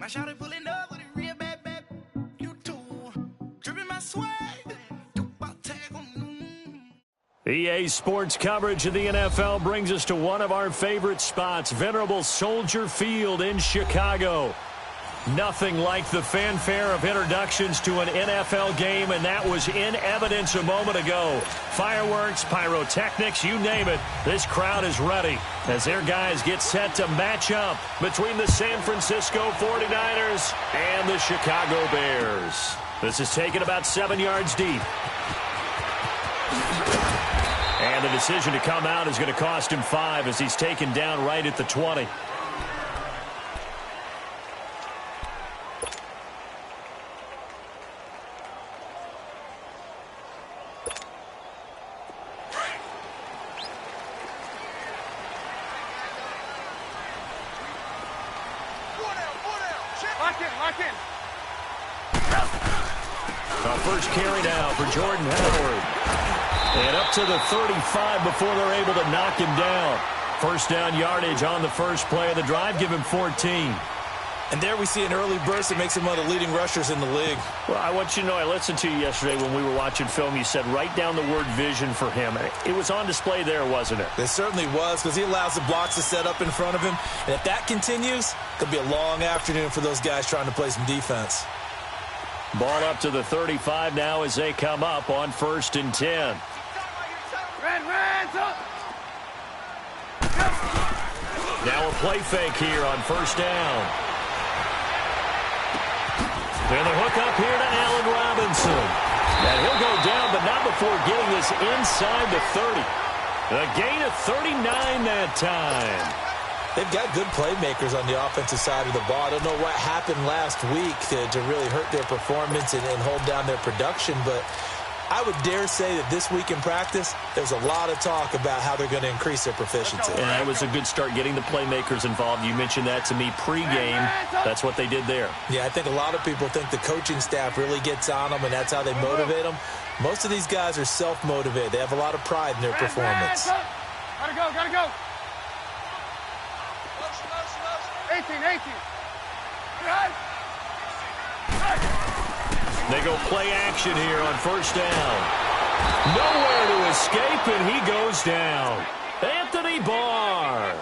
My shawty pulling up with a real bad. You too. Dripping my swag. EA Sports coverage of the NFL brings us to one of our favorite spots, venerable Soldier Field in Chicago. Nothing like the fanfare of introductions to an NFL game, and that was in evidence a moment ago. Fireworks, pyrotechnics, you name it. This crowd is ready as their guys get set to match up between the San Francisco 49ers and the Chicago Bears. This is taken about 7 yards deep. And the decision to come out is going to cost him 5 as he's taken down right at the 20. Lock in. The first carry now for Jordan Howard. And up to the 35 before they're able to knock him down. First down yardage on the first play of the drive. Give him 14. And there we see an early burst that makes him one of the leading rushers in the league. Well, I want you to know, I listened to you yesterday when we were watching film. You said write down the word vision for him. It was on display there, wasn't it? It certainly was, because he allows the blocks to set up in front of him. And if that continues, it could be a long afternoon for those guys trying to play some defense. Ball up to the 35 now as they come up on 1st and 10. Now a play fake here on 1st down. And the hook up here to Allen Robinson. And he'll go down, but not before getting this inside the 30. A gain of 39 that time. They've got good playmakers on the offensive side of the ball. I don't know what happened last week to really hurt their performance and hold down their production, but I would dare say that this week in practice, there's a lot of talk about how they're going to increase their proficiency. And that was a good start getting the playmakers involved. You mentioned that to me pregame. That's what they did there. Yeah, I think a lot of people think the coaching staff really gets on them, and that's how they motivate them. Most of these guys are self-motivated. They have a lot of pride in their performance. Gotta go. 18. They go play action here on 1st down. Nowhere to escape, and he goes down. Anthony Barr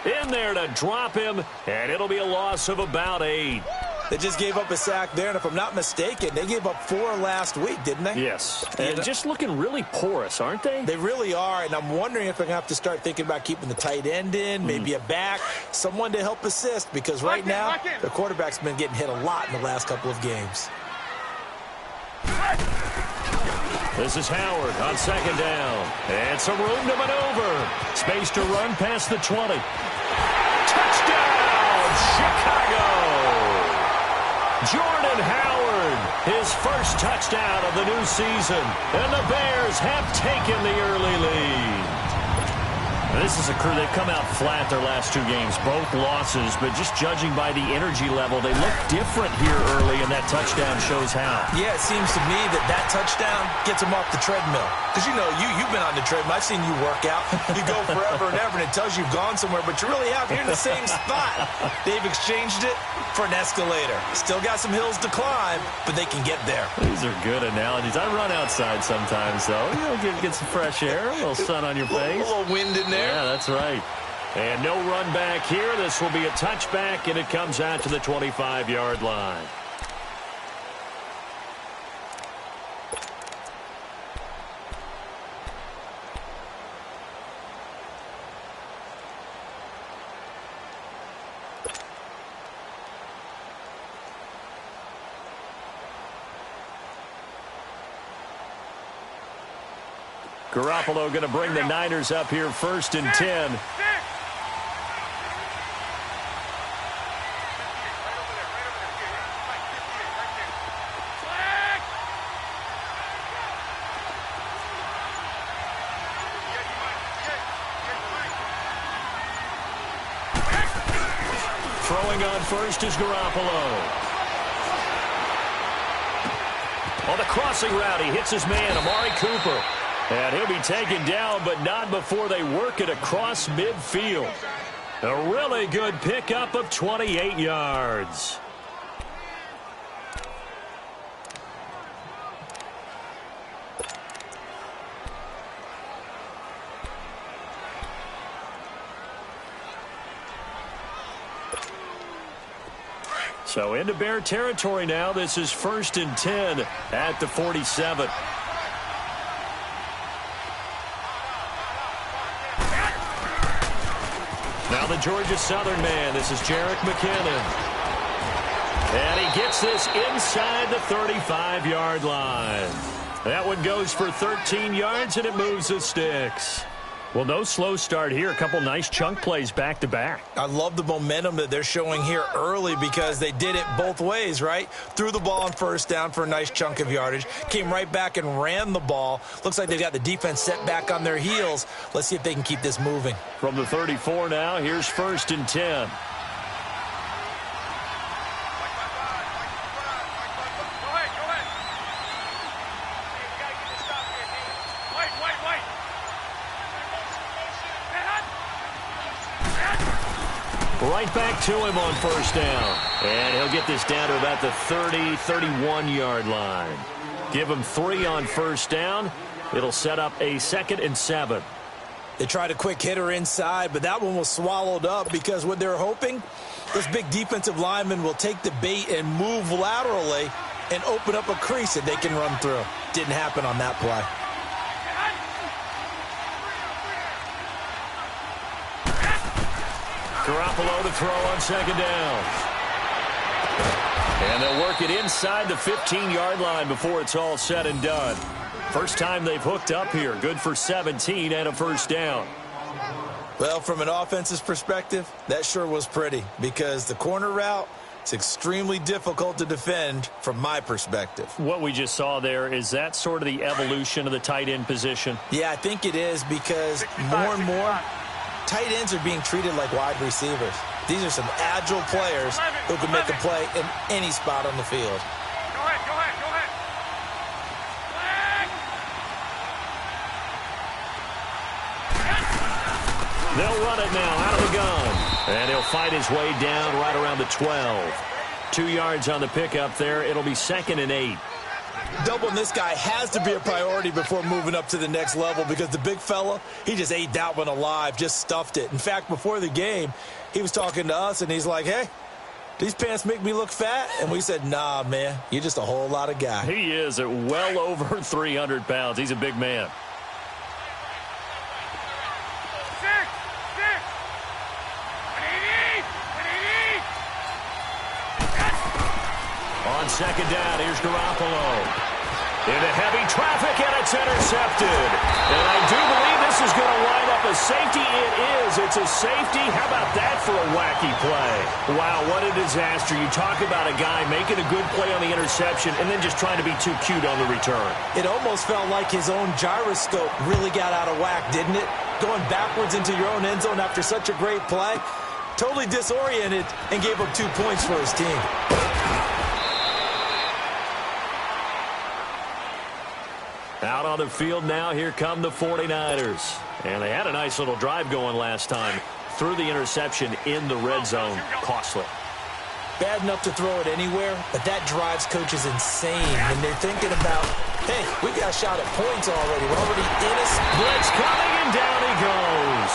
in there to drop him, and it'll be a loss of about 8. They just gave up a sack there, and if I'm not mistaken, they gave up 4 last week, didn't they? Yes. And just looking really porous, aren't they? They really are, and I'm wondering if they're going to have to start thinking about keeping the tight end in, maybe a back, someone to help assist, because right now, the quarterback's been getting hit a lot in the last couple of games. This is Howard on 2nd down. And some room to maneuver. Space to run past the 20. Touchdown, Chicago! Jordan Howard, his first touchdown of the new season. And the Bears have taken the early lead. This is a crew, they've come out flat their last 2 games, both losses, but just judging by the energy level, they look different here early, and that touchdown shows how. Yeah, it seems to me that touchdown gets them off the treadmill. Because, you know, you've been on the treadmill. I've seen you work out. You go forever and ever, and it tells you you've gone somewhere, but you really have. You're in the same spot. They've exchanged it for an escalator. Still got some hills to climb, but they can get there. These are good analogies. I run outside sometimes, though. You know, get some fresh air, a little sun on your face. A little wind in there. Yeah, that's right. And no run back here. This will be a touchback, and it comes out to the 25-yard line. Garoppolo going to bring the Niners up here 1st and 10. Throwing on first is Garoppolo. On the crossing route, he hits his man, Amari Cooper. And he'll be taken down, but not before they work it across midfield. A really good pickup of 28 yards. So into Bear territory now. This is 1st and 10 at the 47. Now the Georgia Southern man. This is Jerick McKinnon. And he gets this inside the 35-yard line. That one goes for 13 yards, and it moves the sticks. Well, no slow start here. A couple nice chunk plays back-to-back. I love the momentum that they're showing here early because they did it both ways, right? Threw the ball on first down for a nice chunk of yardage. Came right back and ran the ball. Looks like they've got the defense set back on their heels. Let's see if they can keep this moving. From the 34 now, here's 1st and 10. Right back to him on first down. And he'll get this down to about the 30, 31-yard line. Give him 3 on first down. It'll set up a 2nd and 7. They tried a quick hitter inside, but that one was swallowed up because what they're hoping, this big defensive lineman will take the bait and move laterally and open up a crease that they can run through. Didn't happen on that play. Garoppolo to throw on 2nd down. And they'll work it inside the 15-yard line before it's all said and done. First time they've hooked up here. Good for 17 and a first down. Well, from an offensive perspective, that sure was pretty because the corner route, it's extremely difficult to defend from my perspective. What we just saw there, is that sort of the evolution of the tight end position? Yeah, I think it is because more and more tight ends are being treated like wide receivers. These are some agile players who can make a play in any spot on the field. Go ahead, go ahead, go ahead. They'll run it now out of the gun. And he'll fight his way down right around the 12. 2 yards on the pickup there. It'll be 2nd and 8. Doubling this guy has to be a priority before moving up to the next level because the big fella, he just ate that one alive, just stuffed it. In fact, before the game, he was talking to us, and he's like, hey, these pants make me look fat? And we said, nah, man, you're just a whole lot of guy. He is at well over 300 pounds. He's a big man. On 2nd down, here's Garoppolo. Into heavy traffic, and it's intercepted. And I do believe this is going to wind up a safety. It is. It's a safety. How about that for a wacky play? Wow, what a disaster. You talk about a guy making a good play on the interception and then just trying to be too cute on the return. It almost felt like his own gyroscope really got out of whack, didn't it? Going backwards into your own end zone after such a great play. Totally disoriented and gave up 2 points for his team. Out on the field now, here come the 49ers. And they had a nice little drive going last time. Threw the interception in the red zone. Costly. Bad enough to throw it anywhere, but that drives coaches insane when they're thinking about, hey, we got a shot at points already. We're already in a blitz coming, and down he goes.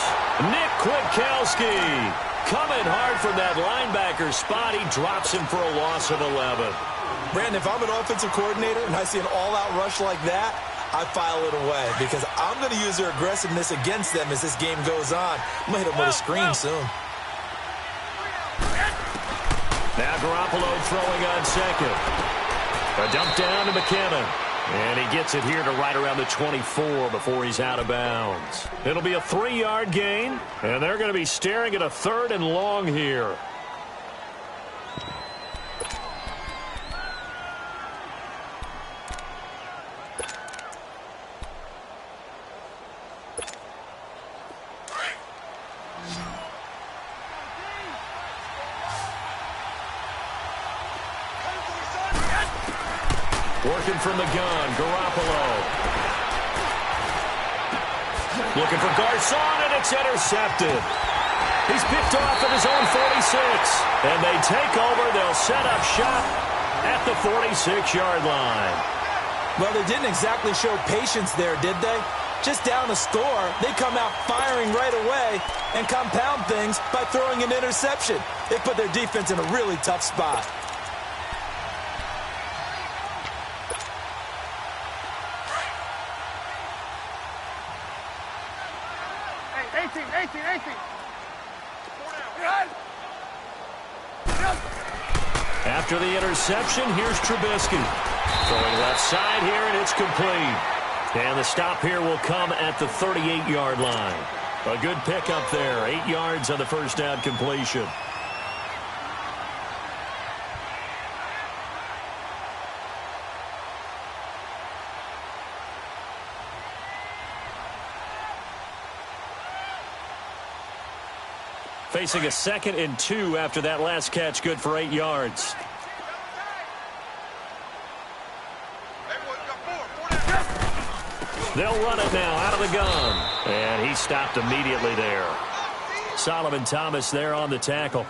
Nick Kwiatkowski coming hard from that linebacker spot. He drops him for a loss of 11. Brandon, if I'm an offensive coordinator and I see an all-out rush like that, I file it away because I'm going to use their aggressiveness against them as this game goes on. I'm going to hit them with a screen soon. Now Garoppolo throwing on 2nd. A dump down to McKinnon. And he gets it here to right around the 24 before he's out of bounds. It'll be a 3-yard gain, and they're going to be staring at a 3rd and long here. Working from the gun, Garoppolo. Looking for Garcon, and it's intercepted. He's picked off at his own 46. And they take over. They'll set up shop at the 46-yard line. Well, they didn't exactly show patience there, did they? Just down a score, they come out firing right away and compound things by throwing an interception. They put their defense in a really tough spot. After the interception, here's Trubisky. Throwing left side here, and it's complete. And the stop here will come at the 38-yard line. A good pickup there. 8 yards on the first down completion. Facing a 2nd and 2 after that last catch, good for 8 yards. They'll run it now out of the gun. And he stopped immediately there. Solomon Thomas there on the tackle.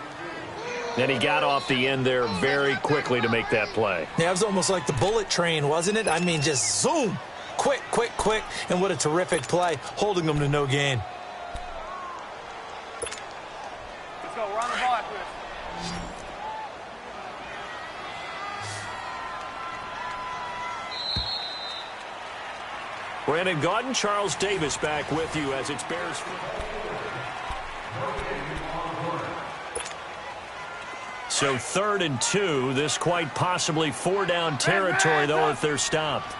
And he got off the end there very quickly to make that play. Yeah, it was almost like the bullet train, wasn't it? I mean, just zoom. Quick, quick, quick. And what a terrific play, holding them to no gain. Let's go. We're on the ball after this. Brandon Gaudin, Charles Davis back with you as it's Bears. So 3rd and 2. This quite possibly 4-down territory, though, if they're stopped.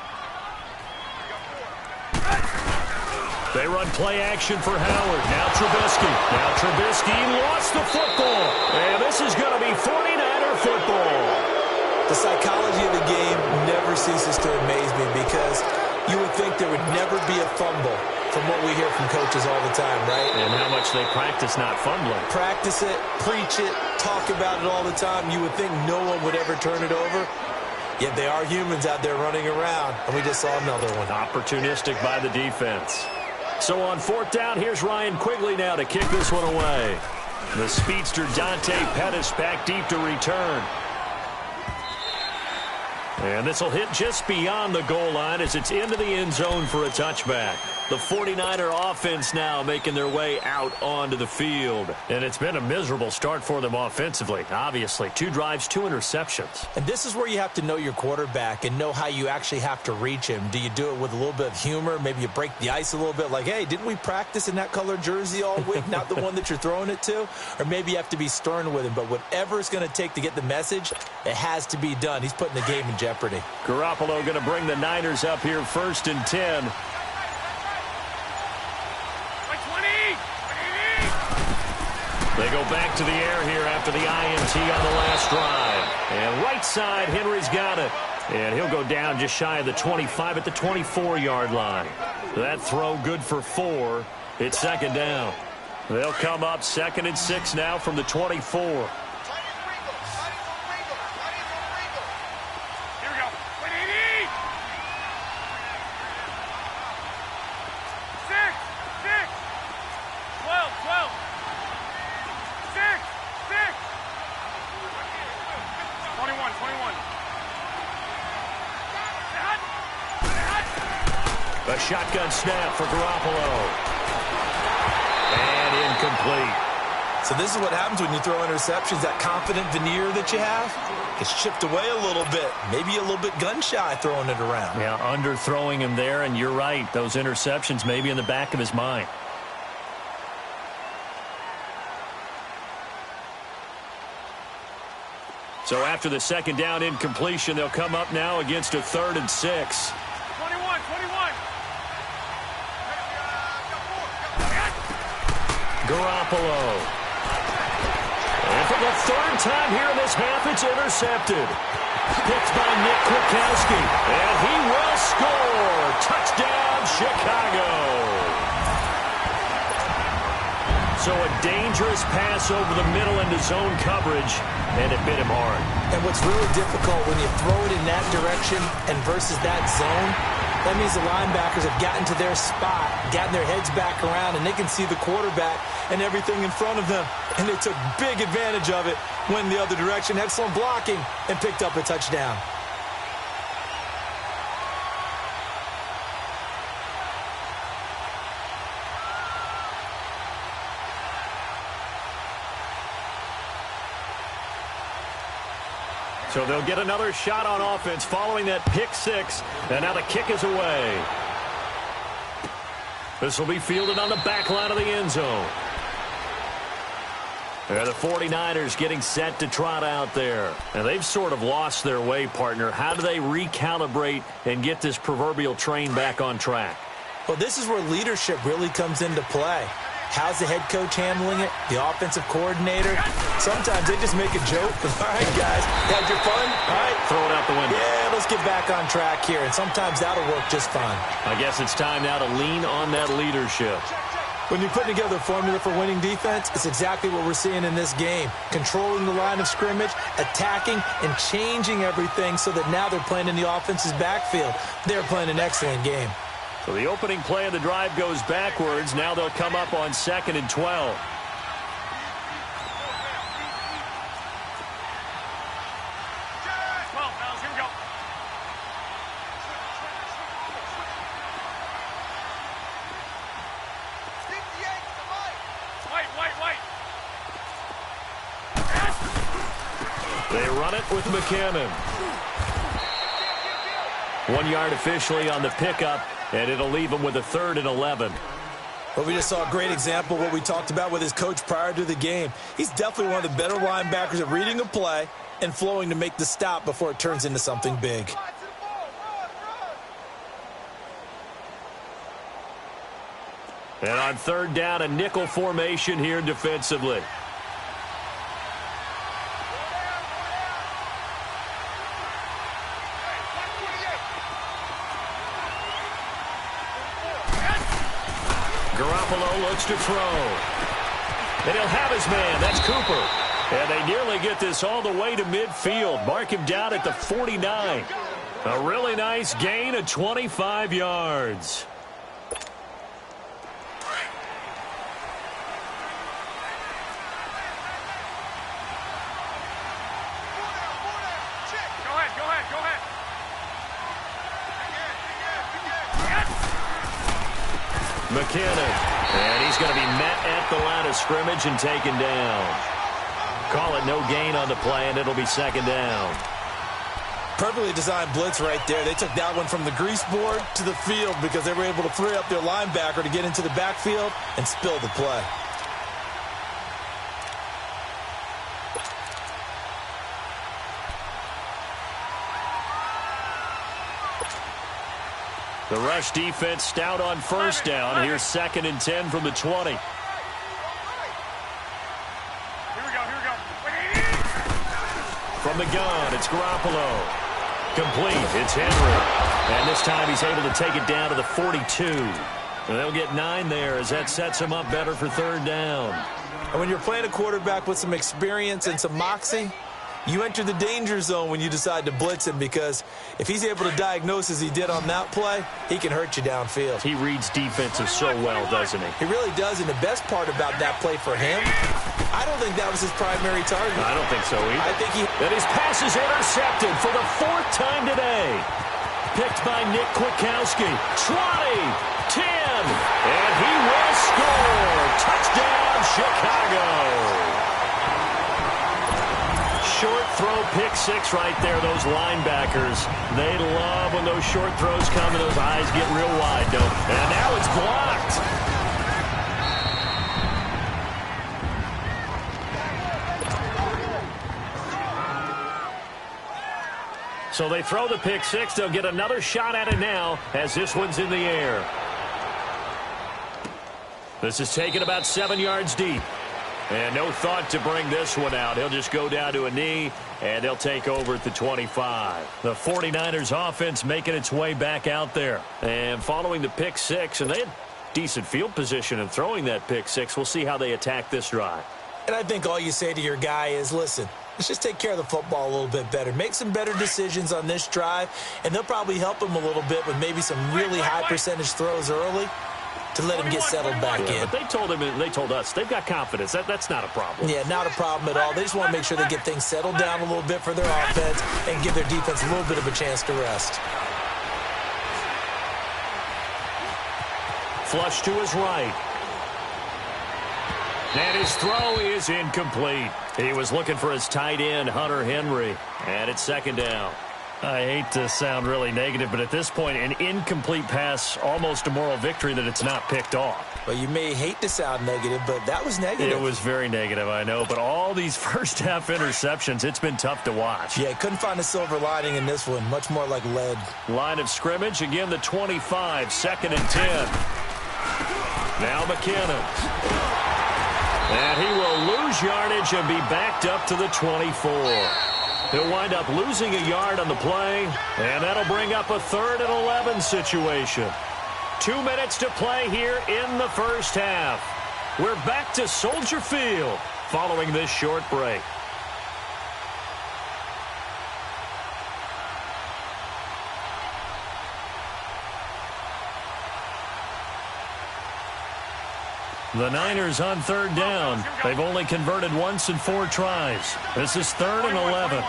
They run play action for Howard. Now Trubisky lost the football. And this is going to be 49er football. The psychology of the game never ceases to amaze me because you would think there would never be a fumble from what we hear from coaches all the time, right? And how much they practice not fumbling. Practice it, preach it, talk about it all the time. You would think no one would ever turn it over. Yet they are humans out there running around, and we just saw another one. Opportunistic by the defense. So on 4th down, here's Ryan Quigley now to kick this one away. The speedster Dante Pettis back deep to return. And this will hit just beyond the goal line as it's into the end zone for a touchback. The 49er offense now making their way out onto the field. And it's been a miserable start for them offensively. Obviously, 2 drives, 2 interceptions. And this is where you have to know your quarterback and know how you actually have to reach him. Do you do it with a little bit of humor? Maybe you break the ice a little bit like, hey, didn't we practice in that colored jersey all week? Not the one that you're throwing it to? Or maybe you have to be stern with him. But whatever it's going to take to get the message, it has to be done. He's putting the game in jeopardy. Garoppolo going to bring the Niners up here 1st and 10. They go back to the air here after the INT on the last drive. And right side, Henry's got it. And he'll go down just shy of the 25 at the 24-yard line. That throw good for 4. It's 2nd down. They'll come up 2nd and 6 now from the 24. A shotgun snap for Garoppolo. And incomplete. So this is what happens when you throw interceptions. That confident veneer that you have gets chipped away a little bit. Maybe a little bit gun-shy throwing it around. Yeah, underthrowing him there, and you're right. Those interceptions may be in the back of his mind. So after the 2nd down incompletion, they'll come up now against a 3rd and 6. 21. Garoppolo. And for the 3rd time here in this half, it's intercepted. Picked by Nick Kwiatkowski. And he will score. Touchdown, Chicago. So a dangerous pass over the middle into zone coverage, and it bit him hard. And what's really difficult when you throw it in that direction and versus that zone, that means the linebackers have gotten to their spot, gotten their heads back around, and they can see the quarterback and everything in front of them. And they took big advantage of it, went the other direction, excellent blocking, and picked up a touchdown. So they'll get another shot on offense following that pick 6. And now the kick is away. This will be fielded on the back line of the end zone. The 49ers getting set to trot out there. And they've sort of lost their way, partner. How do they recalibrate and get this proverbial train back on track? Well, this is where leadership really comes into play. How's the head coach handling it? The offensive coordinator? Sometimes they just make a joke. All right, guys, had your fun? All right. Throw it out the window. Yeah, let's get back on track here. And sometimes that'll work just fine. I guess it's time now to lean on that leadership. When you're putting together a formula for winning defense, it's exactly what we're seeing in this game. Controlling the line of scrimmage, attacking, and changing everything so that now they're playing in the offense's backfield. They're playing an excellent game. So the opening play of the drive goes backwards. Now they'll come up on 2nd and 12. They run it with McKinnon. 1 yard officially on the pickup, and it'll leave him with a 3rd and 11. Well, we just saw a great example of what we talked about with his coach prior to the game. He's definitely one of the better linebackers at reading a play and flowing to make the stop before it turns into something big. And on 3rd down, a nickel formation here defensively. Garoppolo looks to throw. And he'll have his man. That's Cooper. And they nearly get this all the way to midfield. Mark him down at the 49. A really nice gain of 25 yards. McKinnon, and he's going to be met at the line of scrimmage and taken down. Call it no gain on the play, and it'll be 2nd down. Perfectly designed blitz right there. They took that one from the grease board to the field because they were able to free up their linebacker to get into the backfield and spill the play. The rush defense stout on 1st down. Here's 2nd and 10 from the 20. Here we go. From the gun, it's Garoppolo. Complete, it's Henry. And this time he's able to take it down to the 42. And they'll get 9 there as that sets him up better for 3rd down. And when you're playing a quarterback with some experience and some moxie, you enter the danger zone when you decide to blitz him, because if he's able to diagnose as he did on that play, he can hurt you downfield. He reads defenses so well, doesn't he? He really does, and the best part about that play for him, I don't think that was his primary target. I don't think so either. I think that his pass is intercepted for the 4th time today. Picked by Nick Kwiatkowski. 20, 10, and he will score. Touchdown, Chicago. Short throw, pick 6 right there. Those linebackers, they love when those short throws come and those eyes get real wide, don't they? And now it's blocked. So they throw the pick 6. They'll get another shot at it now as this one's in the air. This is taken about 7 yards deep. And no thought to bring this one out. He'll just go down to a knee, and they'll take over at the 25. The 49ers offense making its way back out there. And following the pick 6, and they had decent field position in throwing that pick 6. We'll see how they attack this drive. And I think all you say to your guy is, listen, let's just take care of the football a little bit better. Make some better decisions on this drive, and they'll probably help him a little bit with maybe some really high percentage throws early to let him get settled back in. But they told him, and they told us, they've got confidence. That's not a problem. Yeah, not a problem at all. They just want to make sure they get things settled down a little bit for their offense and give their defense a little bit of a chance to rest. Flush to his right. And his throw is incomplete. He was looking for his tight end, Hunter Henry. And it's 2nd down. I hate to sound really negative, but at this point, an incomplete pass, almost a moral victory that it's not picked off. Well, you may hate to sound negative, but that was negative. It was very negative, I know. But all these first-half interceptions, it's been tough to watch. Yeah, couldn't find a silver lining in this one. Much more like lead. Line of scrimmage, again, the 25, 2nd and 10. Now McKinnon. And he will lose yardage and be backed up to the 24. He'll wind up losing a yard on the play, and that'll bring up a 3rd and 11 situation. 2 minutes to play here in the first half. We're back to Soldier Field following this short break. The Niners on 3rd down. They've only converted once in 4 tries. This is 3rd and 11. 11.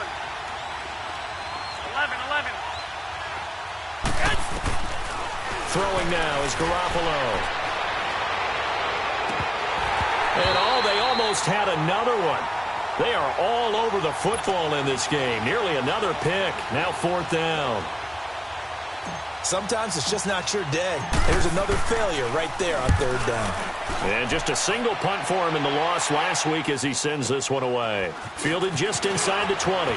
Throwing now is Garoppolo. And they almost had another one. They are all over the football in this game. Nearly another pick. Now 4th down. Sometimes it's just not your day. There's another failure right there on 3rd down. And just a single punt for him in the loss last week as he sends this one away. Fielded just inside the 20.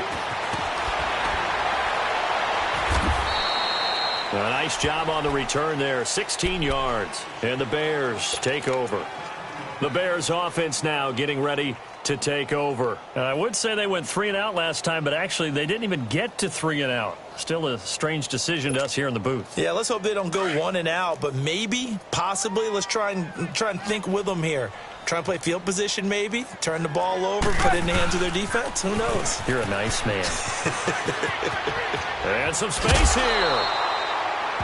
A nice job on the return there. 16 yards. And the Bears take over. The Bears offense now getting ready to take over. I would say they went 3 and out last time, but actually they didn't even get to 3 and out. Still a strange decision to us here in the booth. Yeah, let's hope they don't go 1 and out, but maybe, possibly, let's try and think with them here. Try and play field position maybe, turn the ball over, put it in the hands of their defense. Who knows? You're a nice man. And some space here.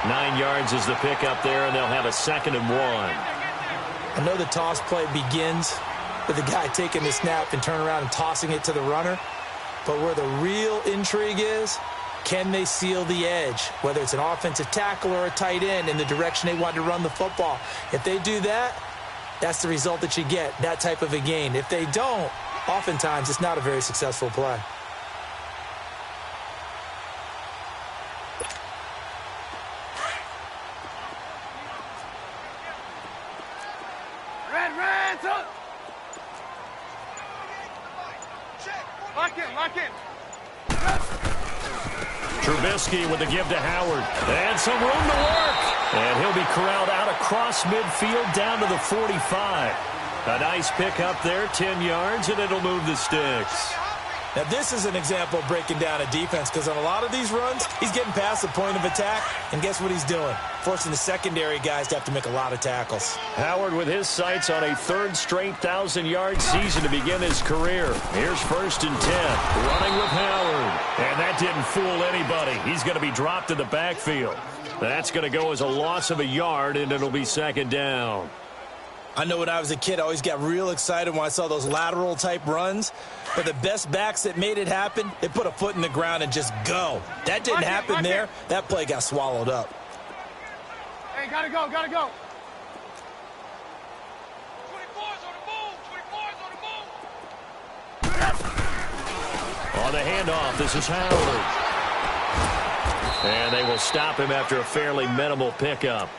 9 yards is the pick up there, and they'll have a 2nd and 1. I know the toss play begins with the guy taking the snap and turn around and tossing it to the runner. But where the real intrigue is, can they seal the edge, whether it's an offensive tackle or a tight end, in the direction they want to run the football? If they do that, that's the result that you get, that type of a gain. If they don't, oftentimes it's not a very successful play. Red, up. Lock in. Trubisky with the give to Howard. And some room to work. And he'll be corralled out across midfield down to the 45. A nice pick up there, 10 yards, and it'll move the sticks. Now, this is an example of breaking down a defense, because on a lot of these runs, he's getting past the point of attack, and guess what he's doing? Forcing the secondary guys to have to make a lot of tackles. Howard with his sights on a 3rd straight 1,000-yard season to begin his career. Here's 1st and 10, running with Howard. And that didn't fool anybody. He's going to be dropped in the backfield. That's going to go as a loss of a yard, and it'll be 2nd down. I know when I was a kid, I always got real excited when I saw those lateral-type runs. But the best backs that made it happen, they put a foot in the ground and just go. That didn't happen there. That play got swallowed up. Hey, gotta go. 24's on the move. On the handoff, this is Howard. And they will stop him after a fairly minimal pickup.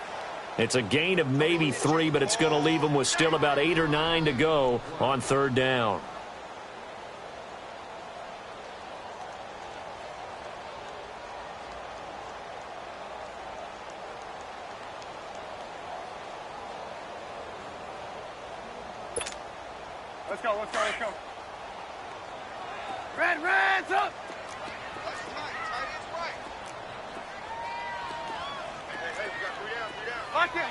It's a gain of maybe 3, but it's going to leave him with still about 8 or 9 to go on 3rd down. Let's go. Red's up.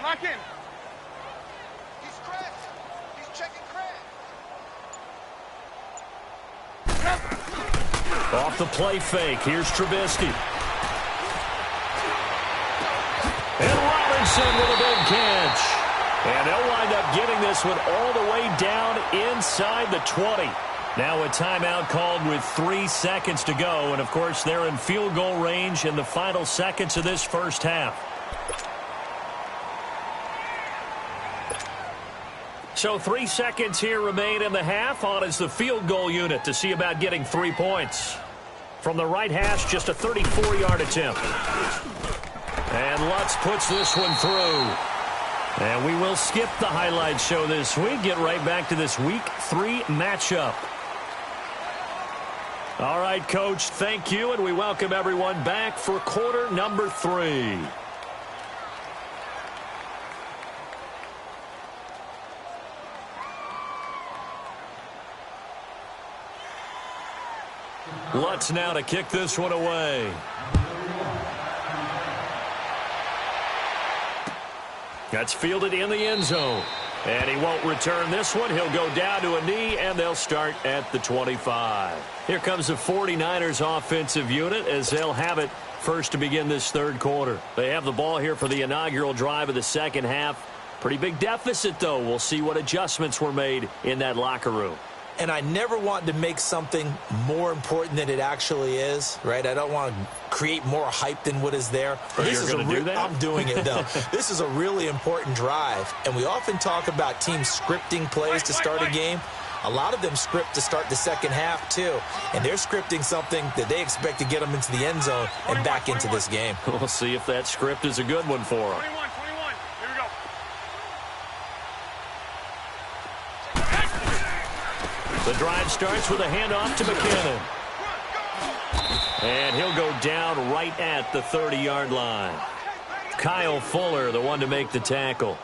Lock in. He's Chris. He's checking Chris. Off the play fake. Here's Trubisky. And Robinson with a big catch. And they'll wind up getting this one all the way down inside the 20. Now a timeout called with 3 seconds to go. And, of course, they're in field goal range in the final seconds of this first half. So 3 seconds here remain in the half. On is the field goal unit to see about getting 3 points. From the right hash, just a 34-yard attempt. And Lutz puts this one through. And we will skip the highlight show this week. Get right back to this Week 3 matchup. All right, Coach, thank you, and we welcome everyone back for quarter number 3. Lutz now to kick this one away. That's fielded in the end zone. And he won't return this one. He'll go down to a knee, and they'll start at the 25. Here comes the 49ers offensive unit as they'll have it first to begin this third quarter. They have the ball here for the inaugural drive of the second half. Pretty big deficit, though. We'll see what adjustments were made in that locker room. And I never want to make something more important than it actually is, right? I don't want to create more hype than what is there. You're going to do that? I'm doing it, though. This is a really important drive. And we often talk about teams scripting plays to start a game. A lot of them script to start the second half, too. And they're scripting something that they expect to get them into the end zone and back into this game. We'll see if that script is a good one for them. 21, 21. Here we go. The drive starts with a handoff to McKinnon. And he'll go down right at the 30-yard line. Kyle Fuller, the one to make the tackle.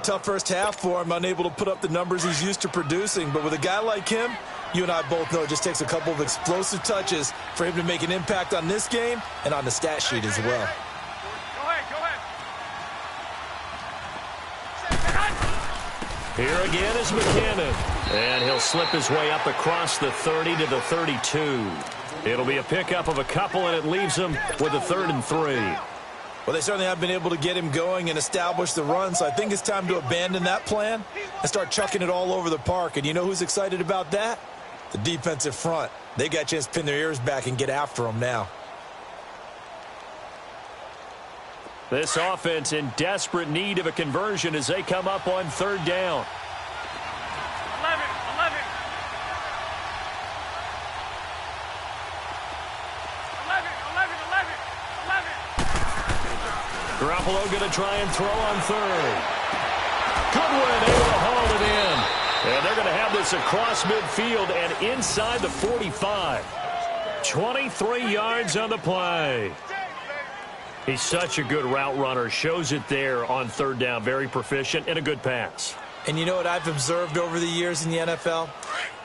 Tough first half for him, unable to put up the numbers he's used to producing. But with a guy like him, you and I both know it just takes a couple of explosive touches for him to make an impact on this game and on the stat sheet as well. Go ahead, go ahead. Here again is McKinnon. And he'll slip his way up across the 30 to the 32. It'll be a pickup of a couple, and it leaves him with a 3rd and 3. Well, they certainly have been able to get him going and establish the run, so I think it's time to abandon that plan and start chucking it all over the park. And you know who's excited about that? The defensive front. They got a chance to pin their ears back and get after him now. This offense in desperate need of a conversion as they come up on 3rd down. 11, 11. 11, 11, 11, 11. Garoppolo going to try and throw on 3rd. Goodwin able to haul it in. And they're going to have this across midfield and inside the 45. 23 yards on the play. He's such a good route runner. Shows it there on 3rd down. Very proficient and a good pass. And you know what I've observed over the years in the NFL?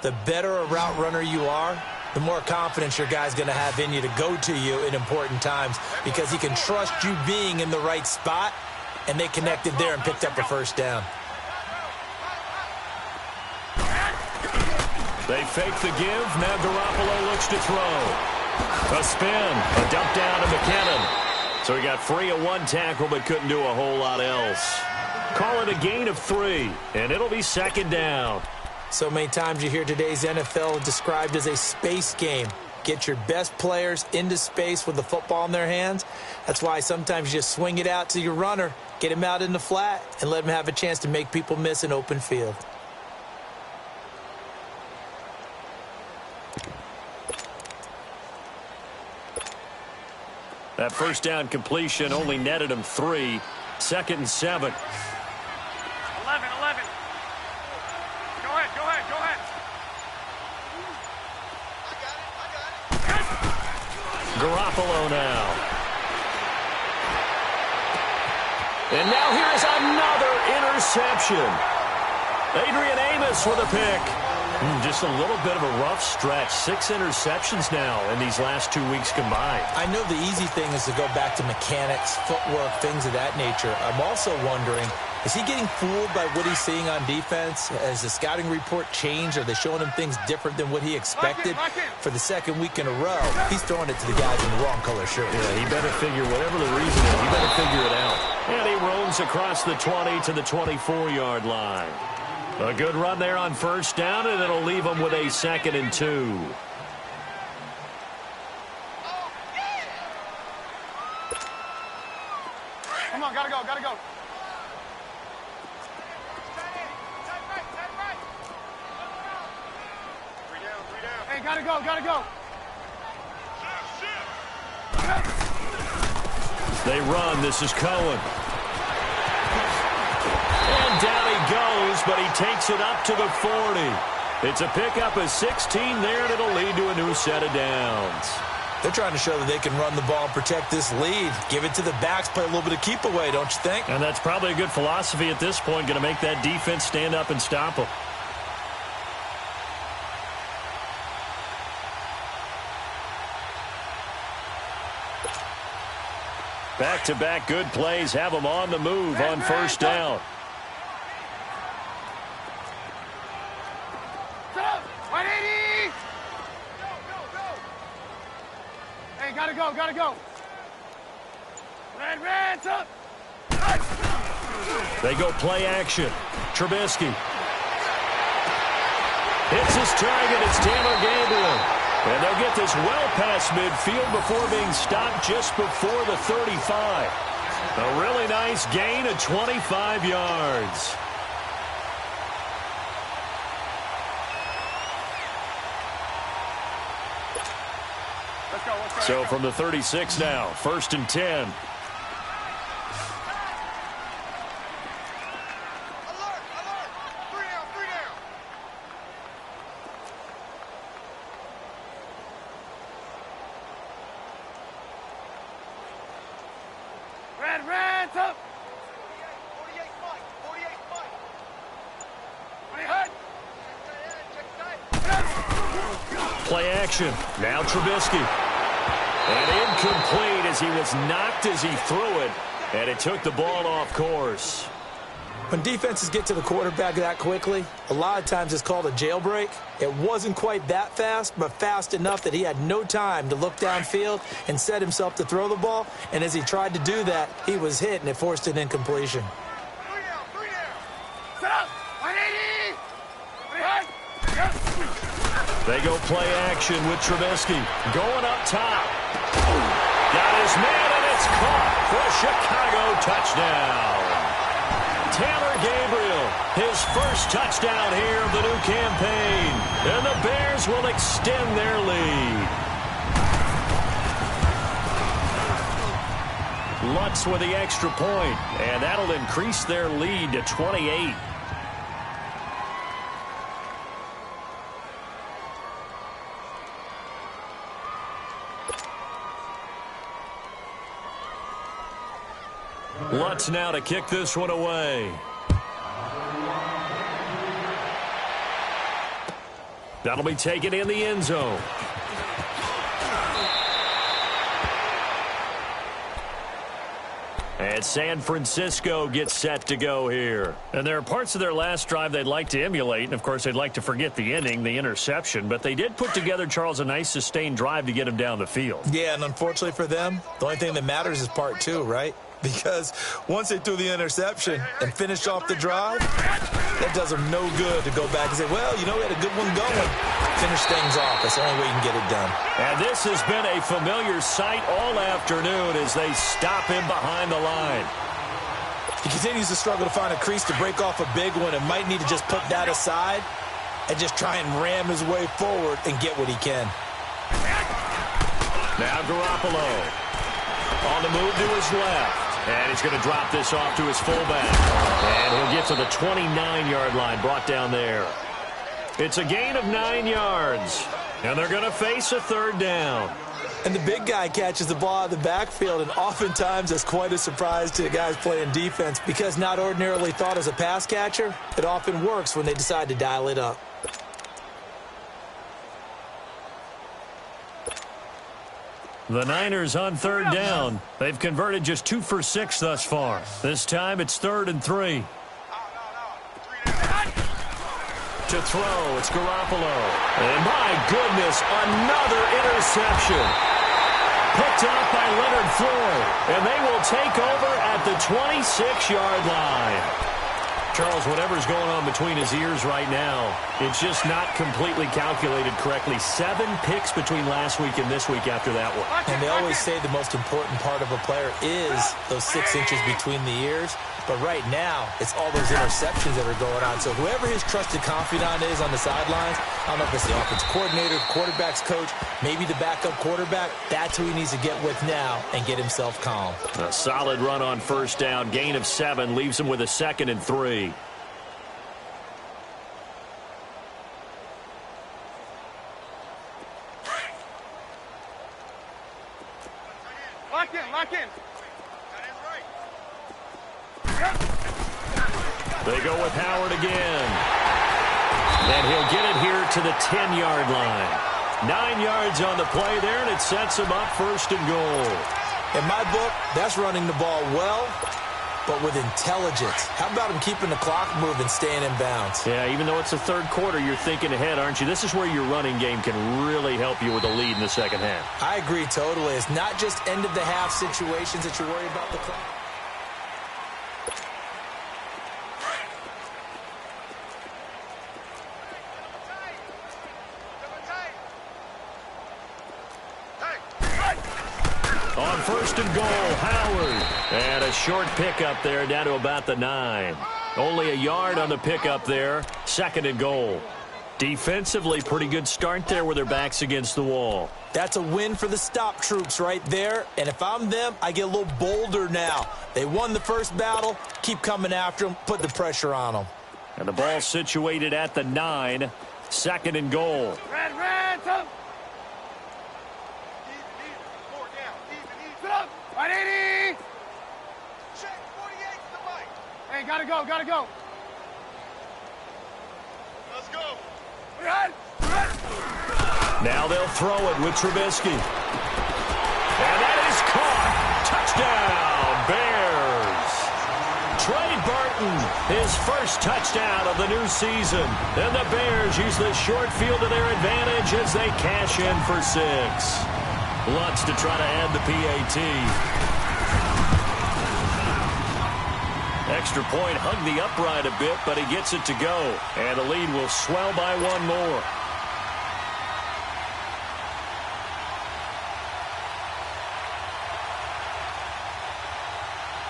The better a route runner you are, the more confidence your guy's going to have in you to go to you in important times because he can trust you being in the right spot, and they connected there and picked up a 1st down. They fake the give. Now Garoppolo looks to throw. A spin. A dump down to McKinnon. So he got free of one tackle but couldn't do a whole lot else. Call it a gain of 3, and it'll be 2nd down. So many times you hear today's NFL described as a space game. Get your best players into space with the football in their hands. That's why sometimes you just swing it out to your runner, get him out in the flat, and let him have a chance to make people miss an open field. That 1st down completion only netted him 3. 2nd and 7. 11, 11. Go ahead, go ahead, go ahead. Garoppolo now. And now here is another interception. Adrian Amos with a pick. Just a little bit of a rough stretch. 6 interceptions now in these last 2 weeks combined. I know the easy thing is to go back to mechanics, footwork, things of that nature. I'm also wondering, is he getting fooled by what he's seeing on defense? Has the scouting report changed? Are they showing him things different than what he expected? For the 2nd week in a row, he's throwing it to the guys in the wrong color shirt. Yeah, he better figure, whatever the reason is, he better figure it out. And he roams across the 20 to the 24-yard line. A good run there on 1st down, and it'll leave him with a 2nd and 2. Come on, gotta go, gotta go. Hey, gotta go, gotta go. They run. This is Cohen. And down he goes, but he takes it up to the 40. It's a pickup of 16 there, and it'll lead to a new set of downs. They're trying to show that they can run the ball and protect this lead. Give it to the backs, play a little bit of keep away, don't you think? And that's probably a good philosophy at this point, going to make that defense stand up and stop them. Back-to-back good plays have them on the move on first down. Set up! 180! Hey, gotta go. Red, up! They go play action. Trubisky. Hits his target. It's Taylor Gabriel. And they'll get this well past midfield before being stopped just before the 35. A really nice gain of 25 yards. Let's go. So from the 36 now, 1st and 10. Alert! 3 down. Red, up! 48 Mike. 20 hut! Play action. Now Trubisky. And incomplete as he was knocked as he threw it. And it took the ball off course. When defenses get to the quarterback that quickly, a lot of times it's called a jailbreak. It wasn't quite that fast, but fast enough that he had no time to look downfield and set himself to throw the ball. And as he tried to do that, he was hit, and it forced an incompletion. 3 down. Set up! 180! 3 hut! They go play action with Trubisky. Going up top. Got his man, and it's caught for a Chicago touchdown. Taylor Gabriel, his first touchdown here of the new campaign. And the Bears will extend their lead. Lutz with the extra point, and that'll increase their lead to 28. Lutz now to kick this one away. That'll be taken in the end zone. And San Francisco gets set to go here. And there are parts of their last drive they'd like to emulate. And, of course, they'd like to forget the ending, the interception. But they did put together, Charles, a nice sustained drive to get him down the field. Yeah, and unfortunately for them, the only thing that matters is part 2, right? Because once they threw the interception and finished off the drive, that does them no good to go back and say, well, you know, we had a good one going. Finish things off. That's the only way you can get it done. And this has been a familiar sight all afternoon as they stop him behind the line. He continues to struggle to find a crease to break off a big one and might need to just put that aside and just try and ram his way forward and get what he can. Now Garoppolo on the move to his left. And he's going to drop this off to his fullback. And he'll get to the 29-yard line, brought down there. It's a gain of 9 yards. And they're going to face a 3rd down. And the big guy catches the ball out of the backfield, and oftentimes that's quite a surprise to the guys playing defense because not ordinarily thought as a pass catcher, it often works when they decide to dial it up. The Niners on 3rd down. They've converted just 2 for 6 thus far. This time it's 3rd and 3. To throw, it's Garoppolo. And my goodness, another interception. Picked off by Leonard Floyd. And they will take over at the 26-yard line. Charles, whatever's going on between his ears right now, it's just not completely calculated correctly. 7 picks between last week and this week after that one. And they always say the most important part of a player is those 6 inches between the ears. But right now, it's all those interceptions that are going on. So whoever his trusted confidant is on the sidelines, I don't know if it's the offensive coordinator, quarterback's coach, maybe the backup quarterback, that's who he needs to get with now and get himself calm. A solid run on first down. Gain of 7 leaves him with a 2nd and 3. Lock in. They go with Howard again. And he'll get it here to the 10-yard line. 9 yards on the play there, and it sets him up 1st and goal. In my book, that's running the ball well, but with intelligence. How about him keeping the clock moving, staying in bounds? Yeah, even though it's the 3rd quarter, you're thinking ahead, aren't you? This is where your running game can really help you with a lead in the second half. I agree totally. It's not just end-of-the-half situations that you worry about the clock. On 1st and goal, Howard. And a short pickup there down to about the 9. Only a yard on the pickup there. 2nd and goal. Defensively, pretty good start there with their backs against the wall. That's a win for the stop troops right there. And if I'm them, I get a little bolder now. They won the first battle. Keep coming after them. Put the pressure on them. And the ball situated at the 9. 2nd and goal. Red, come. Sit up. 180. Check 48 to the mic. Hey, gotta go. Let's go. Now they'll throw it with Trubisky. And that is caught. Touchdown, Bears. Trey Burton, his first touchdown of the new season. And the Bears use the short field to their advantage as they cash in for 6. Lutz to try to add the PAT. Extra point hugged the upright a bit, but he gets it to go. And the lead will swell by 1 more.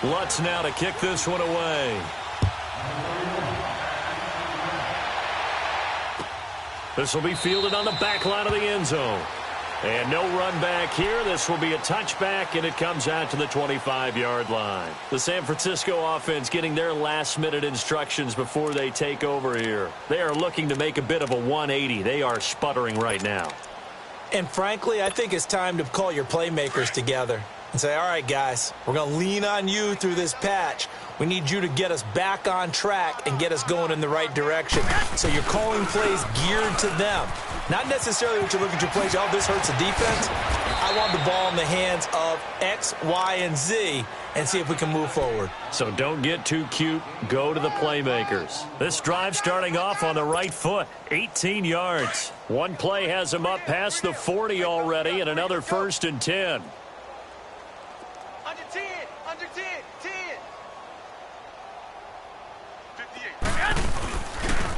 Lutz now to kick this one away. This will be fielded on the back line of the end zone. And no run back here. This will be a touchback, and it comes out to the 25-yard line. The San Francisco offense getting their last-minute instructions before they take over here. They are looking to make a bit of a 180. They are sputtering right now. And frankly, I think it's time to call your playmakers together and say, all right, guys, we're going to lean on you through this patch. We need you to get us back on track and get us going in the right direction. So you're calling plays geared to them. Not necessarily what you look at your plays, oh, this hurts the defense. I want the ball in the hands of X, Y, and Z and see if we can move forward. So don't get too cute. Go to the playmakers. This drive starting off on the right foot. 18 yards. One play has him up past the 40 already, and another 1st and 10. Under 10. 10. 58.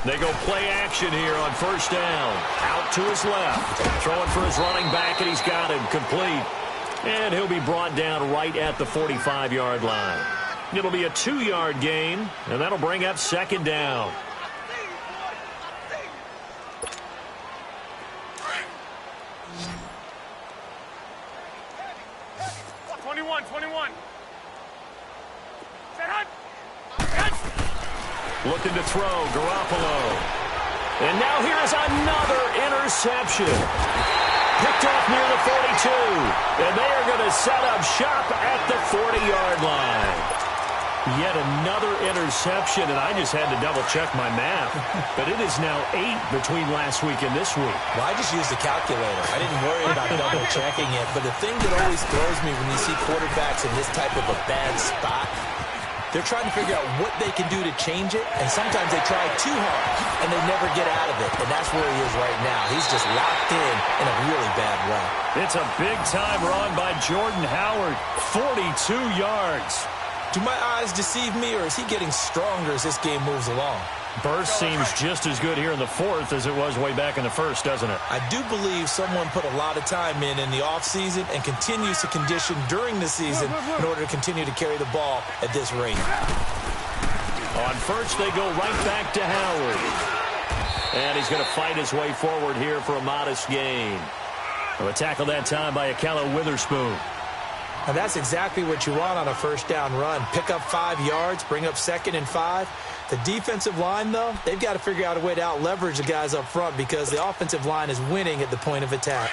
They go play action here on 1st down. Out to his left. Throwing for his running back, and he's got him complete. And he'll be brought down right at the 45-yard line. It'll be a 2-yard gain, and that'll bring up 2nd down. Looking to throw, Garoppolo. And now here is another interception. Picked off near the 42. And they are going to set up shop at the 40-yard line. Yet another interception, and I just had to double-check my math. But it is now 8 between last week and this week. Well, I just used the calculator. I didn't worry about double-checking it. But the thing that always throws me when you see quarterbacks in this type of a bad spot, they're trying to figure out what they can do to change it, and sometimes they try too hard, and they never get out of it, and that's where he is right now. He's just locked in a really bad way. It's a big-time run by Jordan Howard, 42 yards. Do my eyes deceive me, or is he getting stronger as this game moves along? Burst seems just as good here in the fourth as it was way back in the first, doesn't it? I do believe someone put a lot of time in the offseason and continues to condition during the season in order to continue to carry the ball at this rate. On first, they go right back to Howard. And he's going to fight his way forward here for a modest gain. A tackle that time by Ahkello Witherspoon. And that's exactly what you want on a first down run. Pick up 5 yards, bring up 2nd and 5. The defensive line, though, they've got to figure out a way to out-leverage the guys up front because the offensive line is winning at the point of attack.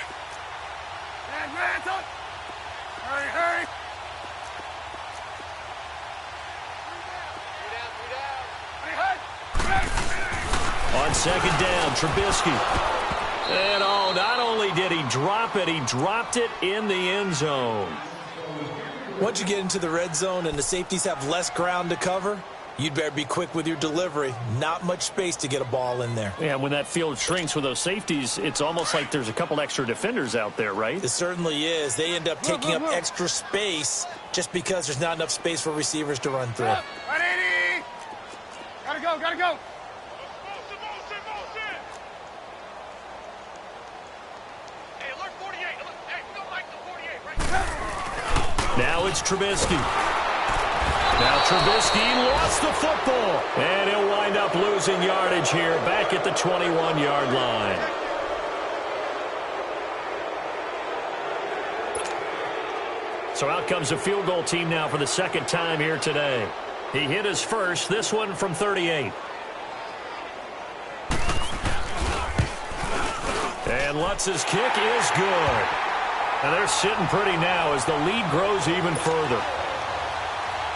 Hurry, hurry. On second down, Trubisky. And not only did he drop it, he dropped it in the end zone. Once you get into the red zone and the safeties have less ground to cover, you'd better be quick with your delivery. Not much space to get a ball in there. Yeah, when that field shrinks with those safeties, it's almost like there's a couple extra defenders out there, right? It certainly is. They end up taking up extra space just because there's not enough space for receivers to run through. 180. Gotta go, gotta go. Hey, alert 48. Hey, we don't like the 48, right? Now it's Trubisky. Now Trubisky lost the football. And he'll wind up losing yardage here back at the 21-yard line. So out comes a field goal team now for the second time here today. He hit his first, this one from 38. And Lutz's kick is good. And they're sitting pretty now as the lead grows even further.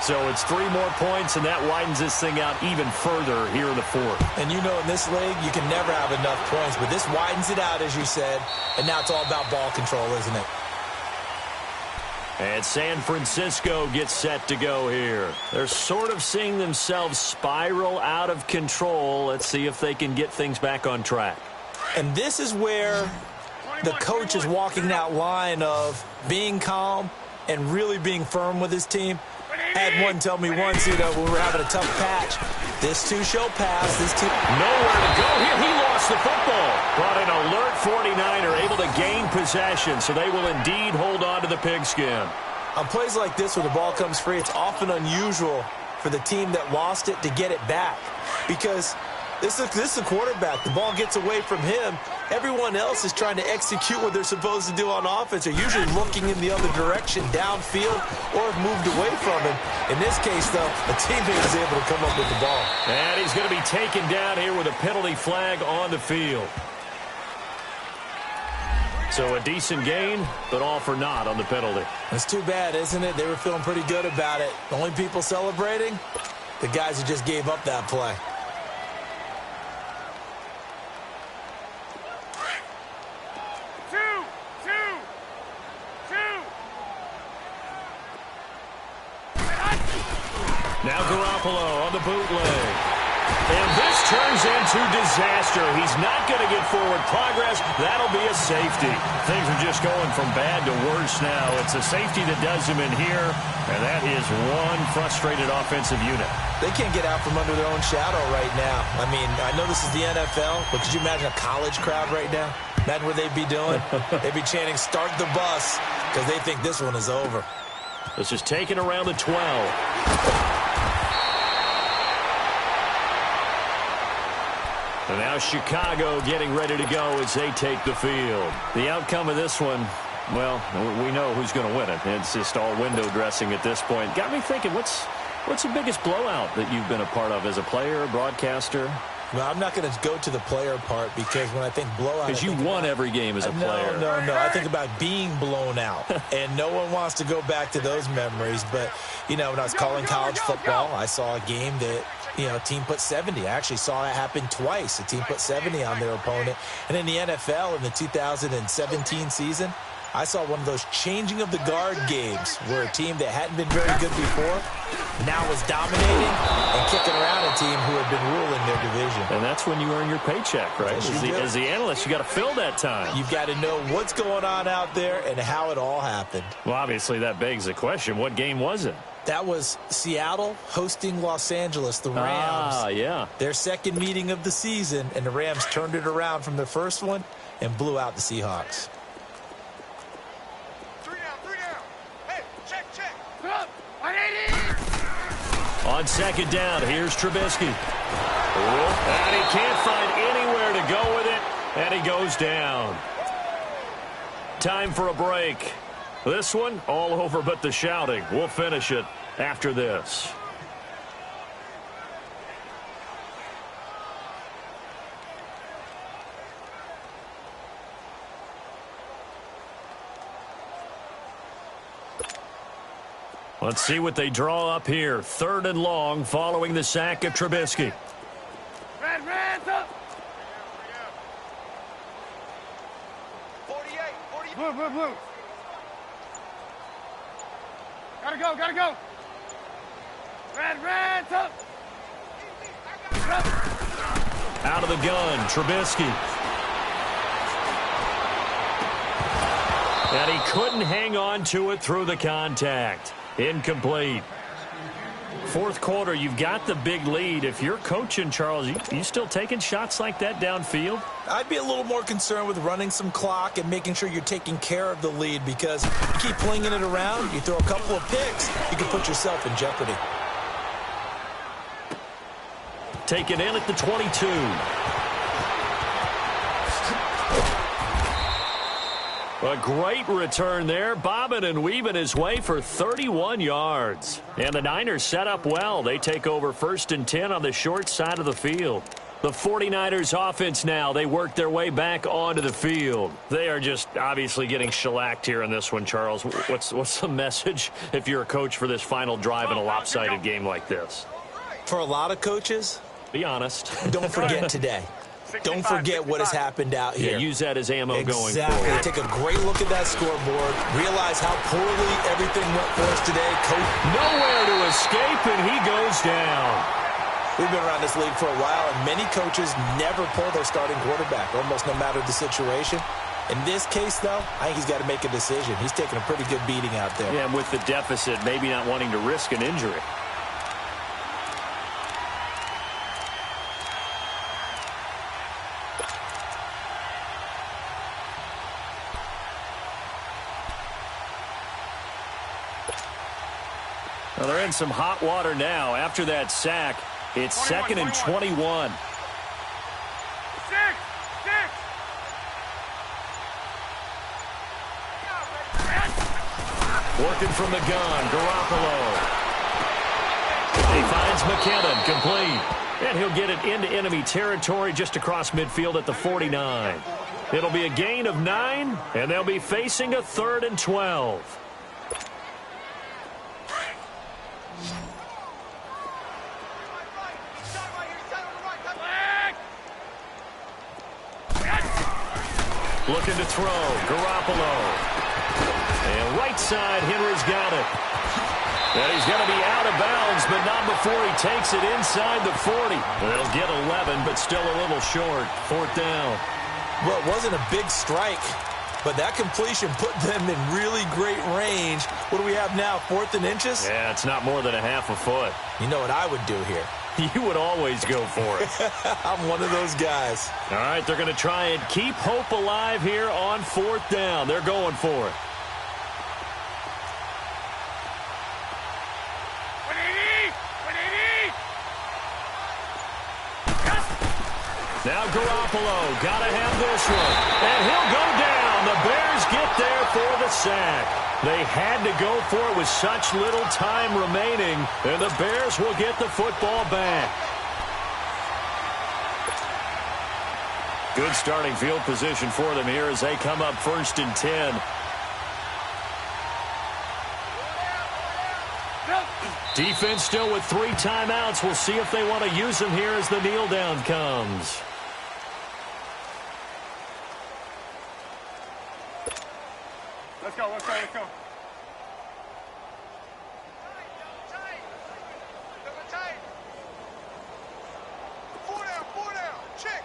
So it's 3 more points, and that widens this thing out even further here in the fourth. And you know in this league, you can never have enough points, but this widens it out, as you said, and now it's all about ball control, isn't it? And San Francisco gets set to go here. They're sort of seeing themselves spiral out of control. Let's see if they can get things back on track. And this is where the coach is walking that line of being calm and really being firm with his team. I had one tell me once, when we were having a tough patch, this too shall pass. This too. Nowhere to go here. He lost the football. But an alert 49er able to gain possession, so they will indeed hold on to the pigskin. On plays like this where the ball comes free, it's often unusual for the team that lost it to get it back. Because this is a quarterback. The ball gets away from him. Everyone else is trying to execute what they're supposed to do on offense. They're usually looking in the other direction, downfield, or have moved away from him. In this case, though, a teammate is able to come up with the ball. And he's going to be taken down here with a penalty flag on the field. So a decent gain, but all for naught on the penalty. It's too bad, isn't it? They were feeling pretty good about it. The only people celebrating, the guys who just gave up that play. Now Garoppolo on the bootleg. And this turns into disaster. He's not going to get forward progress. That'll be a safety. Things are just going from bad to worse now. It's a safety that does him in here, and that is one frustrated offensive unit. They can't get out from under their own shadow right now. I mean, I know this is the NFL, but could you imagine a college crowd right now? Imagine what they'd be doing. They'd be chanting, "Start the bus," because they think this one is over. This is taken around the 12. And now Chicago getting ready to go as they take the field. The outcome of this one, well, we know who's going to win it. It's just all window dressing at this point. Got me thinking, what's the biggest blowout that you've been a part of as a player, a broadcaster? Well, I'm not going to go to the player part because when I think blowout... Because you won every game as a player. No. I think about being blown out. And no one wants to go back to those memories. But, when I was calling college football, I saw a game that... a team put 70. I actually saw that happen twice. A team put 70 on their opponent. And in the NFL, in the 2017 season, I saw one of those changing of the guard games where a team that hadn't been very good before now was dominating and kicking around a team who had been ruling their division. And that's when you earn your paycheck, right? As the analyst, you got to fill that time. You've got to know what's going on out there and how it all happened. Well, obviously, that begs the question, what game was it? That was Seattle hosting Los Angeles, the Rams. Yeah. Their second meeting of the season, and the Rams turned it around from their first one and blew out the Seahawks. 3 down. Hey, check. Put up. 180. On second down, here's Trubisky. And he can't find anywhere to go with it, and he goes down. Time for a break. This one, all over but the shouting. We'll finish it after this. Let's see what they draw up here. 3rd and long following the sack of Trubisky. Red, up. 48. Blue. Gotta go. Red, up. Out of the gun, Trubisky. And he couldn't hang on to it through the contact. Incomplete. 4th quarter, you've got the big lead. If you're coaching, Charles, you still taking shots like that downfield? I'd be a little more concerned with running some clock and making sure you're taking care of the lead, because you keep flinging it around, you throw a couple of picks, you can put yourself in jeopardy. Taken in at the 22. A great return there, bobbing and weaving his way for 31 yards. And the Niners set up well. They take over 1st and 10 on the short side of the field. The 49ers offense now, they work their way back onto the field. They are just obviously getting shellacked here in this one, Charles. What's the message if you're a coach for this final drive in a lopsided game like this? For a lot of coaches, be honest. Don't forget today. Don't forget what has happened out here. Yeah, use that as ammo going forward. Exactly. Take a great look at that scoreboard. Realize how poorly everything went for us today. Nowhere to escape, and he goes down. We've been around this league for a while, and many coaches never pull their starting quarterback, almost no matter the situation. In this case, though, I think he's got to make a decision. He's taking a pretty good beating out there. Yeah, and with the deficit, maybe not wanting to risk an injury. Well, they're in some hot water now. After that sack, it's 2nd and 21. 6. Working from the gun, Garoppolo. He finds McKinnon, complete. And he'll get it into enemy territory just across midfield at the 49. It'll be a gain of 9, and they'll be facing a 3rd and 12. Looking to throw, Garoppolo. And right side, Henry's got it. And he's going to be out of bounds, but not before he takes it inside the 40. They'll get 11, but still a little short. 4th down. Well, it wasn't a big strike, but that completion put them in really great range. What do we have now, 4th and inches? Yeah, it's not more than a half a foot. You know what I would do here? You would always go for it. I'm one of those guys. All right, they're going to try and keep hope alive here on 4th down. They're going for it. 180. Now Garoppolo, got to have this one. And he'll go down. The Bears get there for the sack. They had to go for it with such little time remaining, and the Bears will get the football back. Good starting field position for them here as they come up 1st and 10. Defense still with 3 timeouts. We'll see if they want to use them here as the kneel down comes. Let's go. 4 down. Check.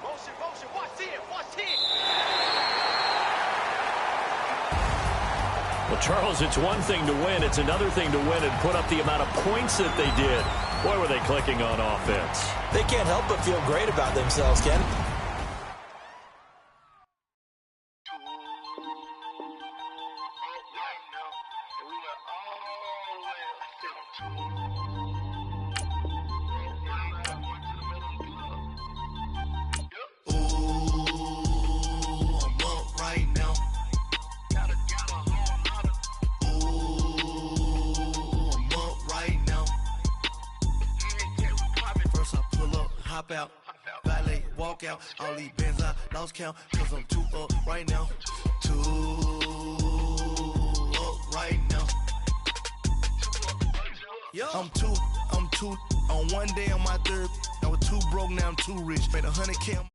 Motion. Watch it. The Well, Charles, it's one thing to win. It's another thing to win and put up the amount of points that they did. Boy, were they clicking on offense. They can't help but feel great about themselves, Ken. Hop out, valet, walk out. All these bands I lost count, cause I'm too up right now. Too up right now. I'm too, on one day on my third. I was too broke, now I'm too rich. Made 100K.